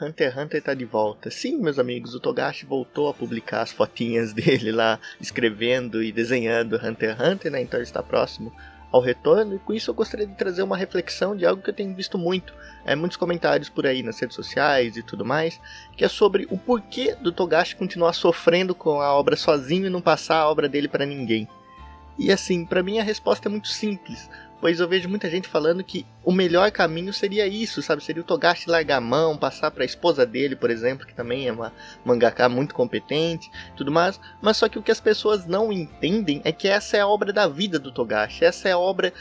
Hunter x Hunter tá de volta. Sim, meus amigos, o Togashi voltou a publicar as fotinhas dele lá, escrevendo e desenhando Hunter x Hunter, né? Então ele está próximo ao retorno, e com isso eu gostaria de trazer uma reflexão de algo que eu tenho visto muito, muitos comentários por aí nas redes sociais e tudo mais, que é sobre o porquê do Togashi continuar sofrendo com a obra sozinho e não passar a obra dele para ninguém. E assim, pra mim a resposta é muito simples, pois eu vejo muita gente falando que o melhor caminho seria isso, sabe? Seria o Togashi largar a mão, passar pra esposa dele, por exemplo, que também é uma mangaka muito competente, tudo mais. Mas só que o que as pessoas não entendem é que essa é a obra da vida do Togashi, essa é a obra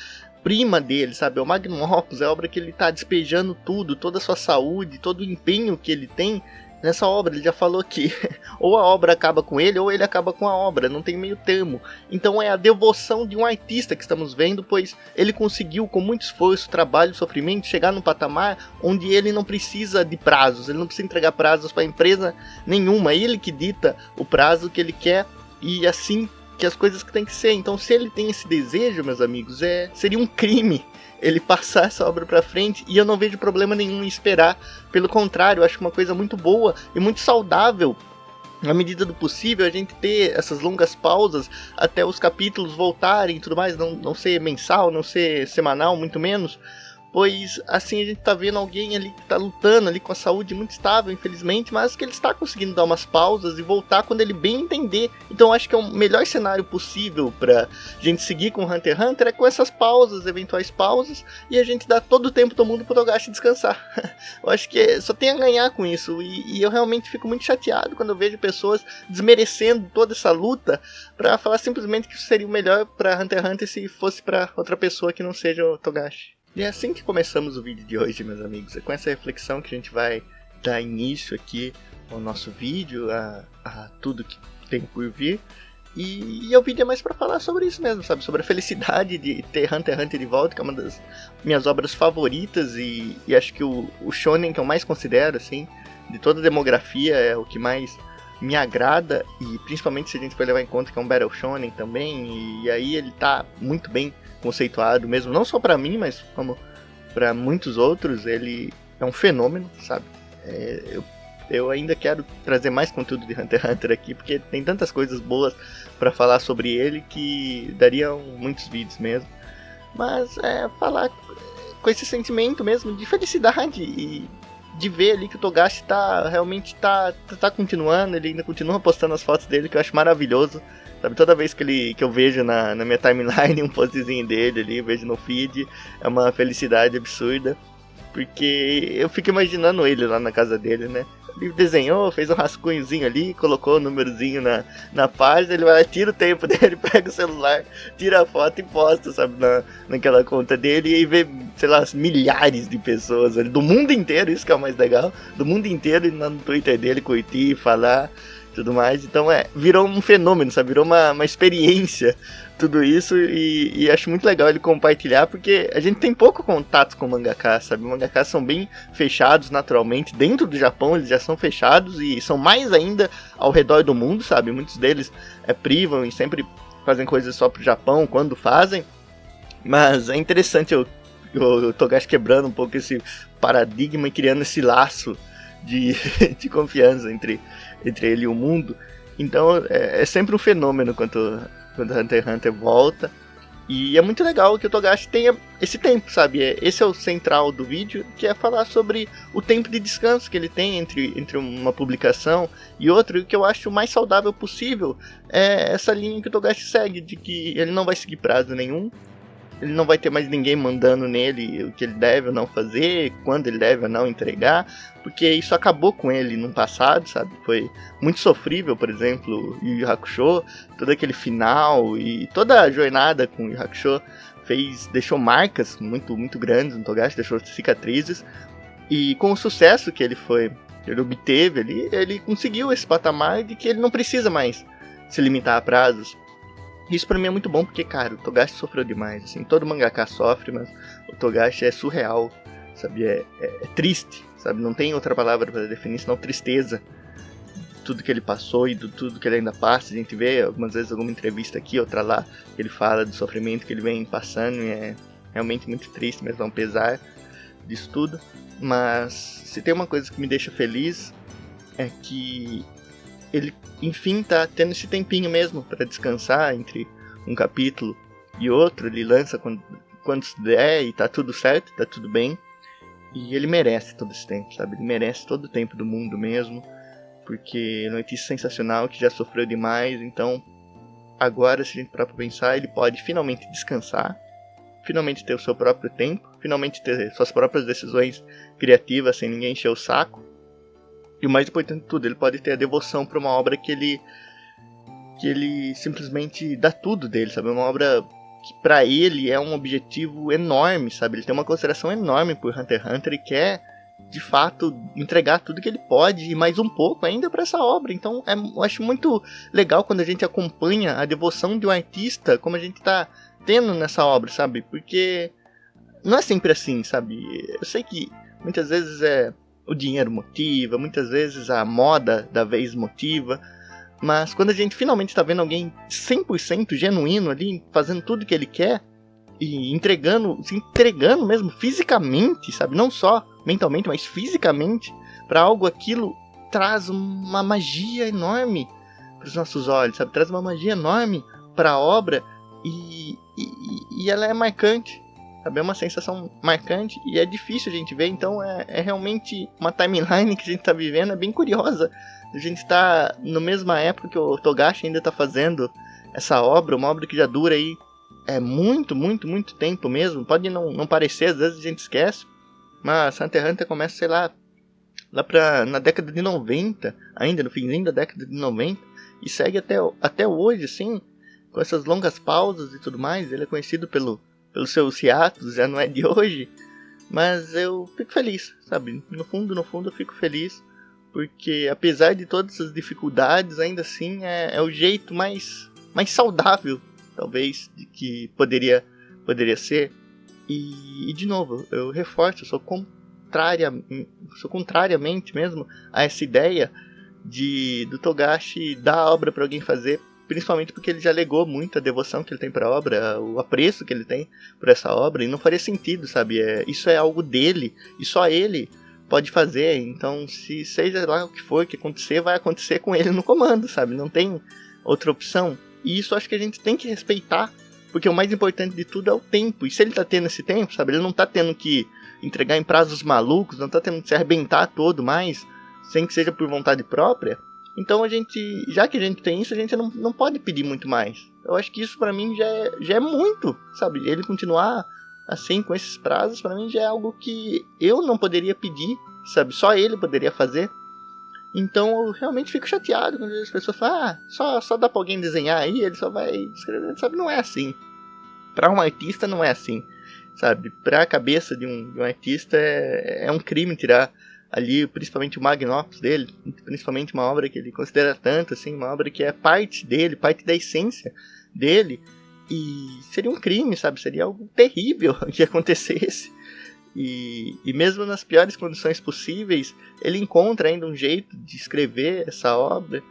prima dele, sabe? É o Magnum Opus, é a obra que ele tá despejando tudo, toda a sua saúde, todo o empenho que ele tem nessa obra. Ele já falou que ou a obra acaba com ele, ou ele acaba com a obra, não tem meio termo. Então é a devoção de um artista que estamos vendo, pois ele conseguiu, com muito esforço, trabalho, sofrimento, chegar num patamar onde ele não precisa de prazos, ele não precisa entregar prazos para empresa nenhuma, ele que dita o prazo que ele quer, e assim que as coisas que tem que ser. Então, se ele tem esse desejo, meus amigos, seria um crime ele passar essa obra pra frente, e eu não vejo problema nenhum em esperar. Pelo contrário, eu acho uma coisa muito boa e muito saudável, na medida do possível, a gente ter essas longas pausas até os capítulos voltarem e tudo mais, não ser mensal, não ser semanal, muito menos. Pois assim a gente tá vendo alguém ali que tá lutando ali com a saúde muito estável, infelizmente, mas que ele está conseguindo dar umas pausas e voltar quando ele bem entender. Então eu acho que é o melhor cenário possível pra gente seguir com Hunter x Hunter, é com essas pausas, eventuais pausas, e a gente dá todo o tempo do mundo pro Togashi descansar. Eu acho que só tem a ganhar com isso, e eu realmente fico muito chateado quando eu vejo pessoas desmerecendo toda essa luta pra falar simplesmente que isso seria o melhor pra Hunter x Hunter se fosse pra outra pessoa que não seja o Togashi. E é assim que começamos o vídeo de hoje, meus amigos. É com essa reflexão que a gente vai dar início aqui ao nosso vídeo, a tudo que tem por vir. E o vídeo é mais pra falar sobre isso mesmo, sabe? Sobre a felicidade de ter Hunter x Hunter de volta, que é uma das minhas obras favoritas. E acho que o shonen que eu mais considero, assim, de toda a demografia, é o que mais me agrada. E principalmente se a gente for levar em conta que é um Battle Shonen também. E aí ele tá muito bem conceituado mesmo, não só pra mim, mas como pra muitos outros. Ele é um fenômeno, sabe? Eu ainda quero trazer mais conteúdo de Hunter x Hunter aqui, porque tem tantas coisas boas pra falar sobre ele que dariam muitos vídeos mesmo. Mas falar com esse sentimento mesmo de felicidade e de ver ali que o Togashi realmente tá continuando. Ele ainda continua postando as fotos dele, que eu acho maravilhoso. Sabe, toda vez que eu vejo na minha timeline um postzinho dele ali, vejo no feed, é uma felicidade absurda. Porque eu fico imaginando ele lá na casa dele, né? Ele desenhou, fez um rascunhozinho ali, colocou o númerozinho na página, ele vai lá, tira o tempo dele, pega o celular, tira a foto e posta, sabe, naquela conta dele, e aí vê, sei lá, milhares de pessoas ali, do mundo inteiro, isso que é o mais legal, do mundo inteiro, indo no Twitter dele, curtir, falar, tudo mais. Então virou um fenômeno, sabe, virou uma experiência tudo isso, e acho muito legal ele compartilhar, porque a gente tem pouco contato com mangaka, sabe? Mangakas são bem fechados naturalmente, dentro do Japão eles já são fechados, e são mais ainda ao redor do mundo, sabe? Muitos deles privam e sempre fazem coisas só pro Japão, quando fazem. Mas é interessante o Togashi quebrando um pouco esse paradigma e criando esse laço de confiança entre ele e o mundo. Então é sempre um fenômeno quando Hunter x Hunter volta. E é muito legal que o Togashi tenha esse tempo, sabe? Esse é o central do vídeo, que é falar sobre o tempo de descanso que ele tem entre uma publicação e outra. E o que eu acho mais saudável possível é essa linha que o Togashi segue, de que ele não vai seguir prazo nenhum. Ele não vai ter mais ninguém mandando nele o que ele deve ou não fazer, quando ele deve ou não entregar, porque isso acabou com ele no passado, sabe? Foi muito sofrível, por exemplo, Yu Yu Hakusho, todo aquele final e toda a jornada com Yu Yu Hakusho deixou marcas muito, muito grandes no Togashi, deixou cicatrizes, e com o sucesso que ele obteve ali, ele conseguiu esse patamar de que ele não precisa mais se limitar a prazos. Isso pra mim é muito bom, porque, cara, o Togashi sofreu demais, assim, todo mangaka sofre, mas o Togashi é surreal, sabe, é triste, sabe, não tem outra palavra pra definir, senão tristeza, tudo que ele passou e tudo que ele ainda passa. A gente vê algumas vezes alguma entrevista aqui, outra lá, que ele fala do sofrimento que ele vem passando, e é realmente muito triste, mas dá um pesar. disso tudo, mas se tem uma coisa que me deixa feliz é que ele, enfim, tá tendo esse tempinho mesmo para descansar entre um capítulo e outro. Ele lança quando der e tá tudo certo, tá tudo bem. E ele merece todo esse tempo, sabe? Ele merece todo o tempo do mundo mesmo, porque é um artista sensacional que já sofreu demais. Então, agora, se a gente parar pra pensar, ele pode finalmente descansar, finalmente ter o seu próprio tempo, finalmente ter suas próprias decisões criativas sem ninguém encher o saco. E o mais importante de tudo, ele pode ter a devoção para uma obra que ele simplesmente dá tudo dele, sabe? Uma obra que pra ele é um objetivo enorme, sabe? Ele tem uma consideração enorme por Hunter x Hunter e quer, de fato, entregar tudo que ele pode e mais um pouco ainda para essa obra. Então, eu acho muito legal quando a gente acompanha a devoção de um artista, como a gente tá tendo nessa obra, sabe? Porque não é sempre assim, sabe? Eu sei que muitas vezes o dinheiro motiva, muitas vezes a moda da vez motiva, mas quando a gente finalmente está vendo alguém 100% genuíno ali, fazendo tudo que ele quer e se entregando mesmo fisicamente, sabe? Não só mentalmente, mas fisicamente, para algo, aquilo traz uma magia enorme para os nossos olhos, sabe? Traz uma magia enorme para a obra e ela é marcante, sabe? É uma sensação marcante e é difícil a gente ver. Então é realmente uma timeline que a gente está vivendo, é bem curiosa. A gente está na mesma época que o Togashi ainda está fazendo essa obra, uma obra que já dura aí muito, muito, muito tempo mesmo. Pode não parecer, às vezes a gente esquece, mas Hunter x Hunter começa, sei lá na década de 90, ainda no finzinho da década de 90, e segue até hoje, assim, com essas longas pausas e tudo mais. Ele é conhecido pelos seus hiatos, já não é de hoje, mas eu fico feliz, sabe? No fundo eu fico feliz, porque apesar de todas essas dificuldades, ainda assim é o jeito mais saudável, talvez, de que poderia ser. E de novo, eu reforço, eu sou contrariamente mesmo a essa ideia do Togashi dar a obra para alguém fazer, principalmente porque ele já legou muito a devoção que ele tem para a obra, o apreço que ele tem por essa obra, e não faria sentido, sabe? Isso é algo dele, e só ele pode fazer. Então, se seja lá o que for que acontecer, vai acontecer com ele no comando, sabe? Não tem outra opção. E isso acho que a gente tem que respeitar, porque o mais importante de tudo é o tempo. E se ele tá tendo esse tempo, sabe? Ele não tá tendo que entregar em prazos malucos, não tá tendo que se arrebentar todo mais, sem que seja por vontade própria. Então já que a gente tem isso, a gente não pode pedir muito mais. Eu acho que isso pra mim já é muito, sabe? Ele continuar assim, com esses prazos, pra mim já é algo que eu não poderia pedir, sabe? Só ele poderia fazer. Então eu realmente fico chateado quando as pessoas falam, só dá pra alguém desenhar aí, ele só vai escrever, sabe? Não é assim. Pra um artista não é assim, sabe? Pra cabeça de um artista é um crime tirar ali, principalmente o magnum opus dele, principalmente uma obra que ele considera tanto, assim, uma obra que é parte dele, parte da essência dele, e seria um crime, sabe? Seria algo terrível que acontecesse. E mesmo nas piores condições possíveis, ele encontra ainda um jeito de escrever essa obra.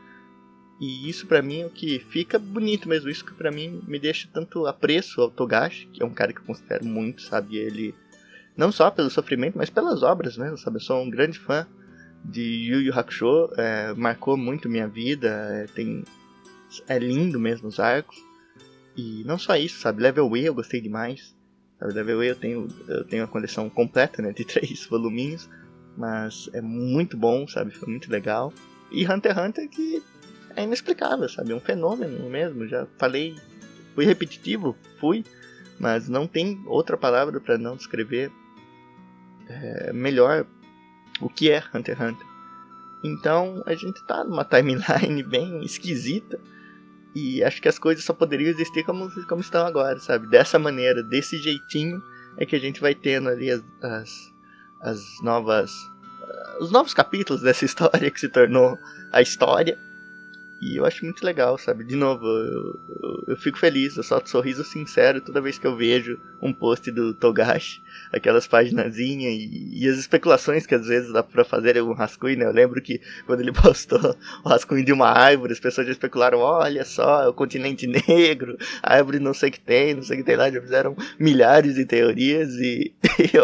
E isso pra mim é o que fica bonito mesmo. Isso que pra mim me deixa tanto apreço ao Togashi, que é um cara que eu considero muito, sabe? Ele, não só pelo sofrimento, mas pelas obras mesmo, sabe? Eu sou um grande fã de Yu Yu Hakusho, marcou muito minha vida, é lindo mesmo os arcos. E não só isso, sabe? Level Way eu gostei demais. Sabe? Level Way eu tenho a coleção completa, né? De 3 voluminhos. Mas é muito bom, sabe? Foi muito legal. E Hunter x Hunter que é inexplicável, sabe? É um fenômeno mesmo. Já falei, fui repetitivo, mas não tem outra palavra para não descrever melhor o que é Hunter x Hunter. Então a gente tá numa timeline bem esquisita. E acho que as coisas só poderiam existir como estão agora, sabe? Dessa maneira, desse jeitinho, é que a gente vai tendo ali os novos capítulos dessa história que se tornou a história. E eu acho muito legal, sabe? De novo, eu fico feliz, eu solto um sorriso sincero toda vez que eu vejo um post do Togashi, aquelas paginazinhas e as especulações que às vezes dá pra fazer um rascunho, né? Eu lembro que quando ele postou o rascunho de uma árvore, as pessoas já especularam, olha só, é o continente negro, a árvore não sei o que tem lá, já fizeram milhares de teorias e eu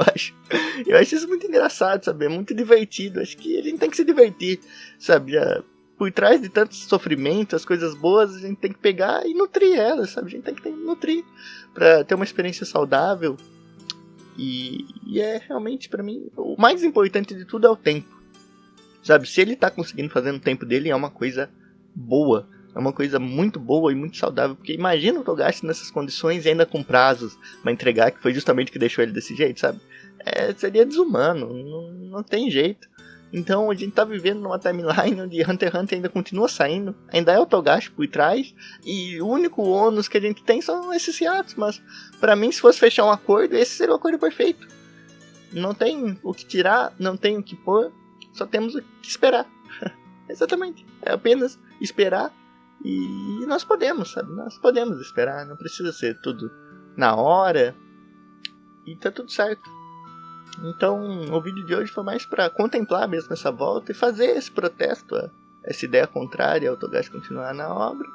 acho isso muito engraçado, sabe? É muito divertido, acho que a gente tem que se divertir, sabe? Por trás de tanto sofrimento, as coisas boas, a gente tem que pegar e nutrir elas, sabe? A gente tem que nutrir pra ter uma experiência saudável. E é realmente, pra mim, o mais importante de tudo é o tempo. Sabe? Se ele tá conseguindo fazer no tempo dele, é uma coisa boa. É uma coisa muito boa e muito saudável. Porque imagina o Togashi nessas condições e ainda com prazos pra entregar, que foi justamente o que deixou ele desse jeito, sabe? Seria desumano, não tem jeito. Então a gente tá vivendo numa timeline onde Hunter x Hunter ainda continua saindo, ainda é o Togashi por trás, e o único ônus que a gente tem são esses hiatos, mas pra mim se fosse fechar um acordo, esse seria o acordo perfeito. Não tem o que tirar, não tem o que pôr, só temos o que esperar. Exatamente, é apenas esperar e nós podemos, sabe? Nós podemos esperar, não precisa ser tudo na hora e tá tudo certo. Então, o vídeo de hoje foi mais para contemplar mesmo essa volta e fazer esse protesto, essa ideia contrária ao Togashi continuar na obra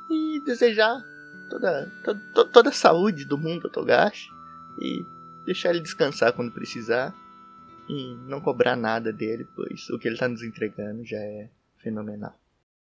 e desejar toda a saúde do mundo ao Togashi e deixar ele descansar quando precisar e não cobrar nada dele, pois o que ele está nos entregando já é fenomenal.